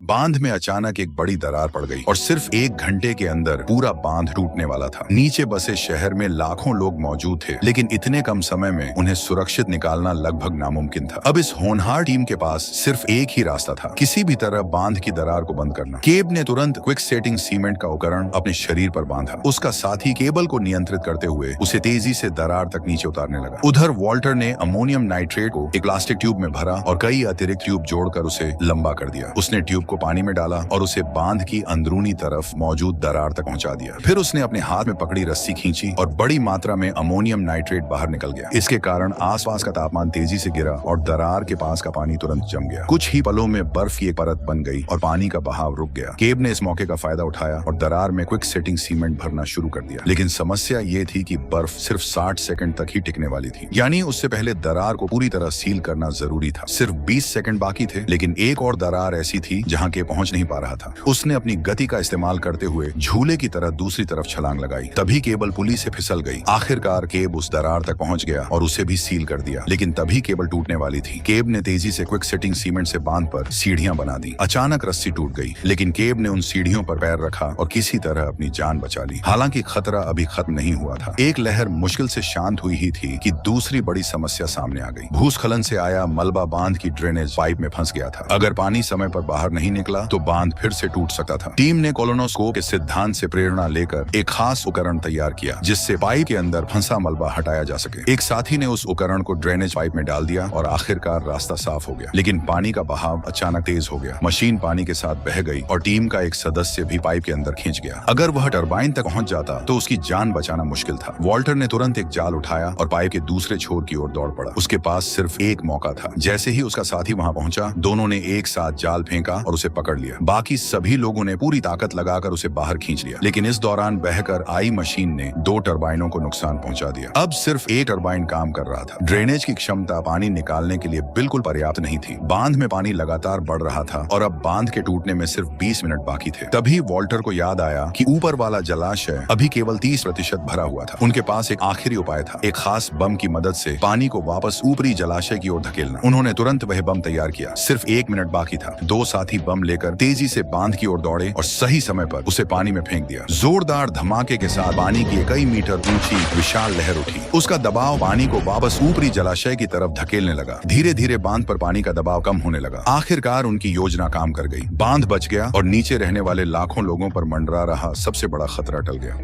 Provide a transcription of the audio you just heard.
बांध में अचानक एक बड़ी दरार पड़ गई और सिर्फ 1 घंटे के अंदर पूरा बांध टूटने वाला था। नीचे बसे शहर में लाखों लोग मौजूद थे, लेकिन इतने कम समय में उन्हें सुरक्षित निकालना लगभग नामुमकिन था। अब इस होनहार टीम के पास सिर्फ एक ही रास्ता था, किसी भी तरह बांध की दरार को बंद करना। केब ने तुरंत क्विक सेटिंग सीमेंट का उपकरण अपने शरीर पर बांधा। उसका साथी केबल को नियंत्रित करते हुए उसे तेजी से दरार तक नीचे उतारने लगा। उधर वॉल्टर ने अमोनियम नाइट्रेट को एक प्लास्टिक ट्यूब में भरा और कई अतिरिक्त ट्यूब जोड़कर उसे लंबा कर दिया। उसने ट्यूब को पानी में डाला और उसे बांध की अंदरूनी तरफ मौजूद दरार तक पहुंचा दिया। फिर उसने अपने हाथ में पकड़ी रस्सी खींची और बड़ी मात्रा में अमोनियम नाइट्रेट बाहर निकल गया। इसके कारण आसपास का तापमान तेजी से गिरा और दरार के पास का पानी तुरंत जम गया। कुछ ही पलों में बर्फ की एक परत बन गई और पानी का बहाव रुक गया। केब ने इस मौके का फायदा उठाया और दरार में क्विक सेटिंग सीमेंट भरना शुरू कर दिया। लेकिन समस्या ये थी कि बर्फ सिर्फ 60 सेकंड तक ही टिकने वाली थी, यानी उससे पहले दरार को पूरी तरह सील करना जरूरी था। सिर्फ 20 सेकंड बाकी थे, लेकिन एक और दरार ऐसी थी जहां के पहुंच नहीं पा रहा था। उसने अपनी गति का इस्तेमाल करते हुए झूले की तरह दूसरी तरफ छलांग लगाई। तभी केबल पुली से फिसल गई। आखिरकार केब उस दरार तक पहुंच गया और उसे भी सील कर दिया, लेकिन तभी केबल टूटने वाली थी। केब ने तेजी से क्विक सेटिंग सीमेंट से बांध पर सीढ़ियां बना दी। अचानक रस्सी टूट गई, लेकिन केब ने उन सीढ़ियों पर पैर रखा और किसी तरह अपनी जान बचा ली। हालांकि खतरा अभी खत्म नहीं हुआ था। एक लहर मुश्किल से शांत हुई ही थी कि दूसरी बड़ी समस्या सामने आ गई। भूस्खलन से आया मलबा बांध की ड्रेनेज पाइप में फंस गया था। अगर पानी समय पर बाहर नहीं निकला तो बांध फिर से टूट सकता था। टीम ने कोलोनोस्कोप के सिद्धांत से प्रेरणा लेकर एक खास उपकरण तैयार किया, जिससे पाइप के अंदर फंसा मलबा हटाया जा सके। एक साथी ने उस उपकरण को ड्रेनेज पाइप में डाल दिया और आखिरकार रास्ता साफ हो गया। लेकिन पानी का बहाव अचानक तेज हो गया। मशीन पानी के साथ बह गई और टीम का एक सदस्य भी पाइप के अंदर खींच गया। अगर वह टरबाइन तक पहुंच जाता तो उसकी जान बचाना मुश्किल था। वॉल्टर ने तुरंत एक जाल उठाया और पाइप के दूसरे छोर की ओर दौड़ पड़ा। उसके पास सिर्फ एक मौका था। जैसे ही उसका साथी वहां पहुंचा, दोनों ने एक साथ जाल फेंका और उसे पकड़ लिया। बाकी सभी लोगों ने पूरी ताकत लगाकर उसे बाहर खींच लिया, लेकिन इस दौरान बहकर आई मशीन ने 2 टरबाइनों को नुकसान पहुंचा दिया। अब सिर्फ एक टरबाइन काम कर रहा था। ड्रेनेज की क्षमता पानी निकालने के लिए बिल्कुल पर्याप्त नहीं थी। बांध में पानी लगातार बढ़ रहा था और अब बांध के टूटने में सिर्फ 20 मिनट बाकी थे। तभी वॉल्टर को याद आया कि ऊपर वाला जलाशय अभी केवल 30% भरा हुआ था। उनके पास एक आखिरी उपाय था, एक खास बम की मदद से पानी को वापस ऊपरी जलाशय की ओर धकेलना। उन्होंने तुरंत वह बम तैयार किया। सिर्फ 1 मिनट बाकी था। 2 साथी बम लेकर तेजी से बांध की ओर दौड़े और सही समय पर उसे पानी में फेंक दिया। जोरदार धमाके के साथ पानी की कई मीटर ऊंची विशाल लहर उठी। उसका दबाव पानी को वापस ऊपरी जलाशय की तरफ धकेलने लगा। धीरे धीरे बांध पर पानी का दबाव कम होने लगा। आखिरकार उनकी योजना काम कर गई। बांध बच गया और नीचे रहने वाले लाखों लोगों पर मंडरा रहा सबसे बड़ा खतरा टल गया।